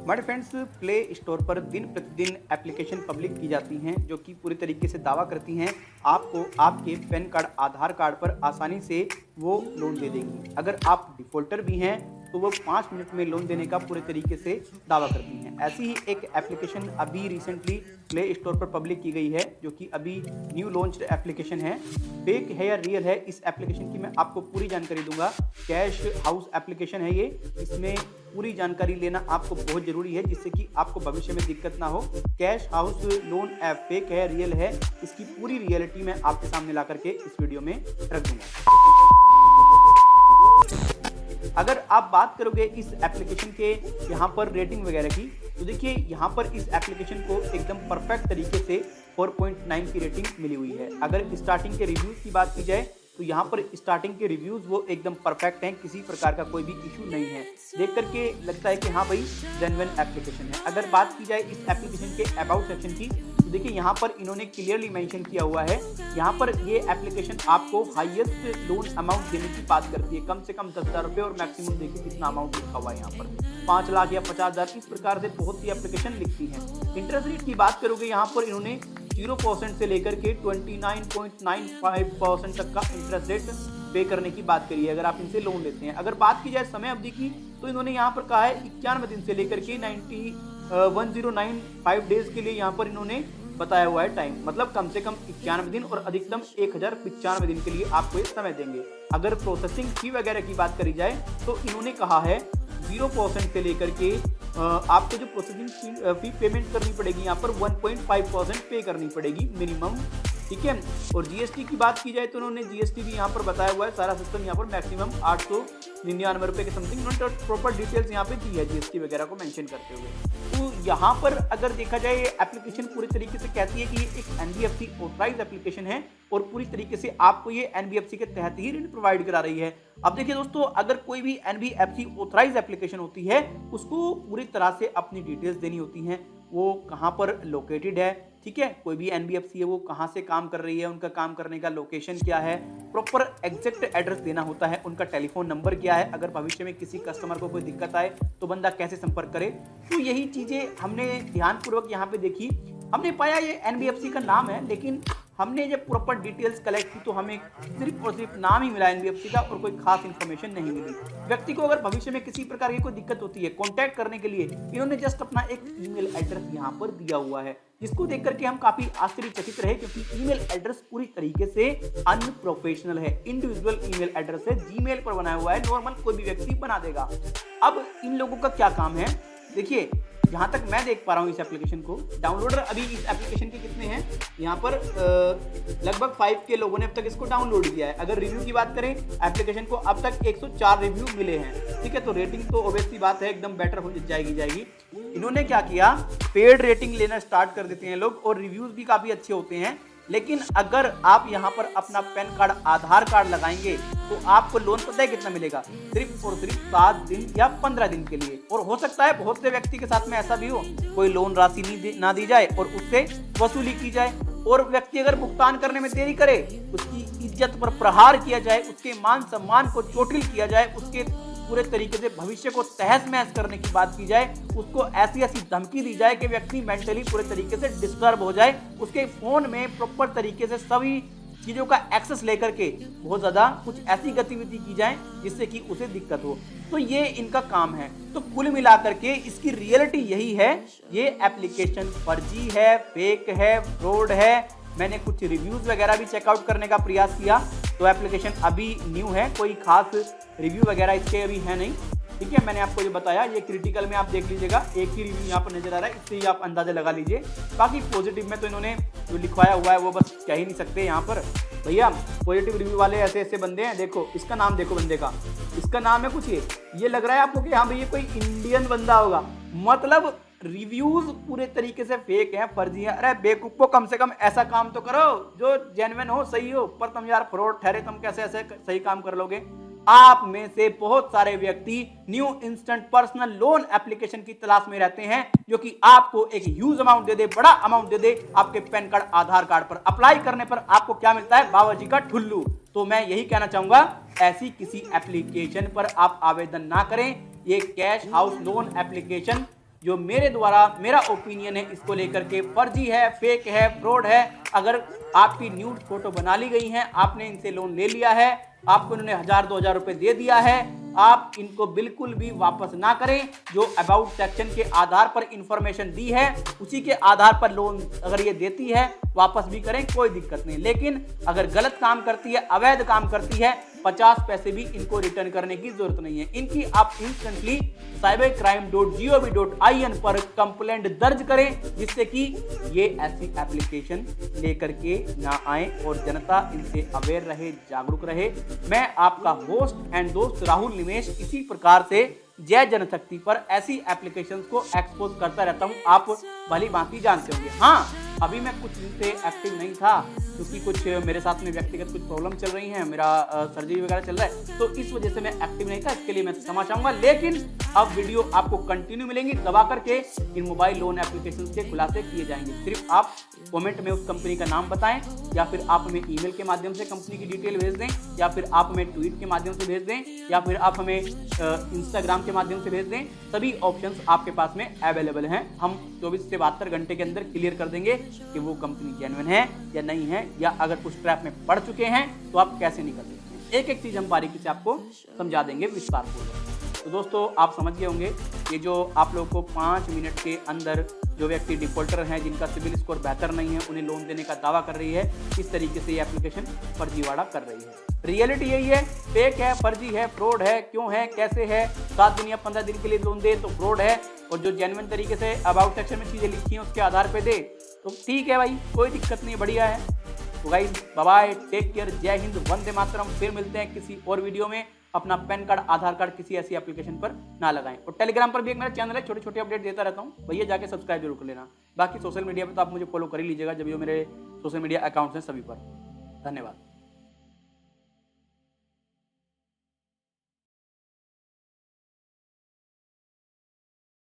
हमारे friends, play store पर दिन प्रतिदिन एप्लीकेशन पब्लिक की जाती हैं जो कि पूरी तरीके से दावा करती हैं आपको आपके पैन कार्ड आधार कार्ड पर आसानी से वो लोन दे देंगी। अगर आप डिफ़ॉल्टर भी हैं तो वो 5 मिनट में लोन देने का पूरे तरीके से दावा करती हैं। ऐसी ही एक एप्लीकेशन अभी रिसेंटली प्ले स्टोर पर पब्लिक की गई है जो कि अभी न्यू लॉन्च्ड एप्लीकेशन है। फेक है या रियल है, इस एप्लीकेशन की मैं आपको पूरी जानकारी दूंगा। कैश हाउस एप्लीकेशन है ये, इसमें पूरी जानकारी लेना आपको बहुत जरूरी है जिससे कि आपको भविष्य में दिक्कत ना हो। Cash house loan app fake है रियल है, इसकी पूरी रियलिटी मैं आपके सामने ला करके इस वीडियो में रख दूंगा। अगर आप बात करोगे इस एप्लीकेशन के यहाँ पर रेटिंग वगैरह की, तो देखिए यहाँ पर इस एप्लीकेशन को एकदम परफेक्ट तरीके से 4.9 की रेटिंग मिली हुई है। अगर स्टार्टिंग के रिव्यूज़ की बात की जाए तो यहाँ पर स्टार्टिंग के रिव्यूज़ वो एकदम परफेक्ट हैं, किसी प्रकार का कोई भी इशू नहीं है। देख करके लगता है कि हाँ भाई जेन्युइन एप्लीकेशन है। अगर बात की जाए इस एप्लीकेशन के अबाउट सेक्शन की, तो देखिए यहाँ पर इन्होंने क्लियरली मेंशन किया हुआ है। यहाँ पर ये एप्लीकेशन आपको हाईएस्ट लोन अमाउंट देने की बात करती है, कम से कम 10,000 रुपये, और मैक्सिमम देखिए कितना अमाउंट लिखा हुआ है यहाँ पर 5 लाख या 50,000, इस प्रकार से बहुत सी एप्लीकेशन लिखती हैं। इंटरेस्ट रेट की बात करोगे यहाँ पर इन्होंने 0% से लेकर के 29.95% तक का इंटरेस्ट रेट पे करने की बात करी है अगर आप इनसे लोन लेते हैं। अगर बात की जाए समय अवधि की, तो इन्होंने यहाँ पर कहा है 91 दिन से लेकर के 1095 डेज के लिए यहाँ पर इन्होंने बताया हुआ है टाइम, मतलब कम से कम 91 दिन और अधिकतम 1095 दिन के लिए आपको ये समय देंगे। अगर प्रोसेसिंग फी वगैरह की बात करी जाए तो इन्होंने कहा है 0% से लेकर के आपको जो प्रोसेसिंग फी पेमेंट करनी पड़ेगी यहाँ पर 1.5% पे करनी पड़ेगी मिनिमम, ठीक है। और जीएसटी की बात की जाए तो उन्होंने जीएसटी भी यहाँ पर बताया हुआ है। सारा सिस्टम यहाँ पर मैक्सिमम 899 रुपये के समथिंग, उन्होंने प्रॉपर डिटेल्स यहाँ पे दी है जीएसटी वगैरह को मेंशन करते हुए। तो यहाँ पर अगर देखा जाए ये एप्लीकेशन पूरी तरीके से कहती है कि ये एक एनबीएफसी ऑथराइज्ड एप्लीकेशन है और पूरी तरीके से आपको ये एनबीएफसी के तहत ही ऋण प्रोवाइड करा रही है। अब देखिए दोस्तों, अगर कोई भी एनबीएफसी ऑथराइज्ड एप्लीकेशन होती है उसको पूरी तरह से अपनी डिटेल्स देनी होती हैं, वो कहाँ पर लोकेटेड है, ठीक है। कोई भी एनबीएफसी है वो कहाँ से काम कर रही है, उनका काम करने का लोकेशन क्या है, प्रॉपर एग्जैक्ट एड्रेस देना होता है, उनका टेलीफोन नंबर क्या है, अगर भविष्य में किसी कस्टमर को कोई दिक्कत आए तो बंदा कैसे संपर्क करे। तो यही चीज़ें हमने ध्यानपूर्वक यहाँ पे देखी। हमने पाया ये एनबीएफसी का नाम है, लेकिन हमने जब प्रॉपर डिटेल्स कलेक्ट की तो हमें सिर्फ और सिर्फ नाम ही मिला एनबीएफसी का और कोई खास इन्फॉर्मेशन नहीं मिली। व्यक्ति को अगर भविष्य में किसी प्रकार की कोई दिक्कत होती है, कांटेक्ट करने के लिए इन्होंने जस्ट अपना एक ईमेल एड्रेस यहाँ पर दिया हुआ है, जिसको देख करके हम काफी आश्चर्यचकित रहे क्योंकि ईमेल एड्रेस पूरी तरीके से अनप्रोफेशनल है, इंडिविजुअल ईमेल एड्रेस है, जीमेल पर बनाया हुआ है, नॉर्मल कोई भी व्यक्ति बना देगा। अब इन लोगों का क्या काम है, देखिए जहाँ तक मैं देख पा रहा हूँ इस एप्लीकेशन को, डाउनलोडर अभी इस एप्लीकेशन के कितने हैं यहाँ पर लगभग 5 के लोगों ने अब तक इसको डाउनलोड किया है। अगर रिव्यू की बात करें एप्लीकेशन को, अब तक 104 रिव्यू मिले हैं, ठीक है। तो रेटिंग तो ऑब्वियस सी बात है एकदम बेटर हो जाएगी। इन्होंने क्या किया, पेड रेटिंग लेना स्टार्ट कर देते हैं लोग और रिव्यूज भी काफी अच्छे होते हैं। लेकिन अगर आप यहाँ पर अपना पैन कार्ड आधार कार्ड लगाएंगे तो आपको लोन पता है कितना मिलेगा, सिर्फ और सिर्फ 7 दिन या 15 दिन के लिए। और हो सकता है बहुत से व्यक्ति के साथ में ऐसा भी हो, कोई लोन राशि ना दी जाए और उससे वसूली की जाए, और व्यक्ति अगर भुगतान करने में देरी करे, उसकी इज्जत पर प्रहार किया जाए, उसके मान सम्मान को चोटिल किया जाए, उसके पूरे तरीके से भविष्य को तहस महस करने की बात की जाए, उसको ऐसी ऐसी धमकी दी जाए कि व्यक्ति मेंटली पूरे तरीके से डिस्टर्ब हो जाए, उसके फोन में प्रॉपर तरीके से सभी चीजों का एक्सेस लेकर के बहुत ज्यादा कुछ ऐसी गतिविधि की जाए जिससे कि उसे दिक्कत हो। तो ये इनका काम है। तो कुल मिलाकर के इसकी रियलिटी यही है, ये एप्लीकेशन फर्जी है, फेक है, फ्रॉड है। मैंने कुछ रिव्यूज वगैरह भी चेकआउट करने का प्रयास किया, तो एप्लीकेशन अभी न्यू है, कोई खास रिव्यू वगैरह इसके अभी है नहीं, ठीक है। मैंने आपको जो बताया ये क्रिटिकल में आप देख लीजिएगा, एक ही रिव्यू यहाँ पर नजर आ रहा है, इससे ही आप अंदाजा लगा लीजिए। बाकी पॉजिटिव में तो इन्होंने जो लिखवाया हुआ है वो बस कह ही नहीं सकते यहाँ पर भैया। पॉजिटिव रिव्यू वाले ऐसे ऐसे बंदे हैं, देखो इसका नाम देखो बंदे का, इसका नाम है कुछ ये लग रहा है आपको कि हाँ भैया कोई इंडियन बंदा होगा, मतलब रिव्यूज पूरे तरीके से फेक हैं, फर्जी हैं। अरे बेवकूफो, कम से कम ऐसा काम तो करो जो जेन्युइन हो, सही हो, पर तुम यार फ्रॉड ठहरे, तुम कैसे ऐसे सही काम कर लोगे। आप में से बहुत सारे व्यक्ति new instant personal loan application की तलाश में रहते हैं जो कि आपको एक ह्यूज अमाउंट दे दे, बड़ा अमाउंट दे दे। आपके पैन कार्ड आधार कार्ड पर अप्लाई करने पर आपको क्या मिलता है, बाबा जी का ठुल्लू। तो मैं यही कहना चाहूंगा, ऐसी किसी एप्लीकेशन पर आप आवेदन ना करें। ये कैश हाउस लोन एप्लीकेशन जो मेरे द्वारा मेरा ओपिनियन है इसको लेकर के फर्जी है, फेक है, फ्रॉड है। अगर आपकी न्यूड फोटो बना ली गई है, आपने इनसे लोन ले लिया है, आपको इन्होंने 1000-2000 रुपए दे दिया है, आप इनको बिल्कुल भी वापस ना करें। जो अबाउट सेक्शन के आधार पर इंफॉर्मेशन दी है उसी के आधार पर लोन अगर ये देती है वापस भी करें, कोई दिक्कत नहीं। लेकिन अगर गलत काम करती है, अवैध काम करती है, 50 पैसे भी इनको रिटर्न करने की जरूरत नहीं है। इनकी आप इंस्टेंटली cybercrime.gov.in पर कंप्लेंट दर्ज करें, जिससे कि ये ऐसी एप्लीकेशन लेकर के ना आए और जनता इनसे अवेयर रहे, जागरूक रहे। मैं आपका होस्ट एंड दोस्त राहुल निमेश इसी प्रकार से जय जनशक्ति पर ऐसी एप्लीकेशंस को एक्सपोज करता रहता हूं, आप भली भांति जानते होंगे। हाँ, अभी मैं कुछ दिन से एक्टिव नहीं था क्योंकि कुछ मेरे साथ में व्यक्तिगत कुछ प्रॉब्लम चल रही हैं, मेरा सर्जरी वगैरह चल रहा है, तो इस वजह से मैं एक्टिव नहीं था। इसके लिए मैं क्षमा चाहूंगा, लेकिन अब वीडियो आपको कंटिन्यू मिलेंगी। दबा करके इन मोबाइल लोन एप्लीकेशन के खुलासे किए जाएंगे। सिर्फ आप कमेंट में उस कंपनी का नाम बताएं, या फिर आप हमें ईमेल के माध्यम से कंपनी की डिटेल भेज दें, या फिर आप हमें ट्वीट के माध्यम से भेज दें, या फिर आप हमें इंस्टाग्राम के माध्यम से भेज दें। सभी ऑप्शंस आपके पास में अवेलेबल हैं। हम 24 से 72 घंटे के अंदर क्लियर कर देंगे कि वो कंपनी जेन्युइन है या नहीं है, या अगर उस ट्रैप में पड़ चुके हैं तो आप कैसे निकल सकते हैं। एक एक चीज हम बारीकी से आपको समझा देंगे विस्तारपूर्वक। तो दोस्तों, आप समझ गए होंगे ये जो आप लोगों को 5 मिनट के अंदर जो व्यक्ति डिफॉल्टर हैं, जिनका सिविल स्कोर बेहतर नहीं है, उन्हें लोन देने का दावा कर रही है, इस तरीके से ये एप्लीकेशन फर्जीवाड़ा कर रही है। रियलिटी यही है, फेक है, फर्जी है, फ्रॉड है। क्यों है, कैसे है? 7 दिन या 15 दिन के लिए लोन दे तो फ्रॉड है, और जो जेन्युइन तरीके से अबाउट सेक्शन में चीजें लिखी हैं उसके आधार पे दे तो ठीक है भाई, कोई दिक्कत नहीं, बढ़िया है। तो guys, bye bye, take care, जय हिंद, वंदे मातरम। फिर मिलते हैं किसी और वीडियो में। अपना पैन कार्ड, आधार कार्ड किसी ऐसी एप्लीकेशन पर ना लगाएं। और टेलीग्राम पर भी एक मेरा चैनल है, छोटे छोटे अपडेट देता रहता हूँ, भैया जाके सब्सक्राइब जरूर कर लेना। बाकी सोशल मीडिया पर तो आप मुझे फॉलो कर ही लीजिएगा, जब ये मेरे सोशल मीडिया अकाउंट्स हैं सभी पर। धन्यवाद।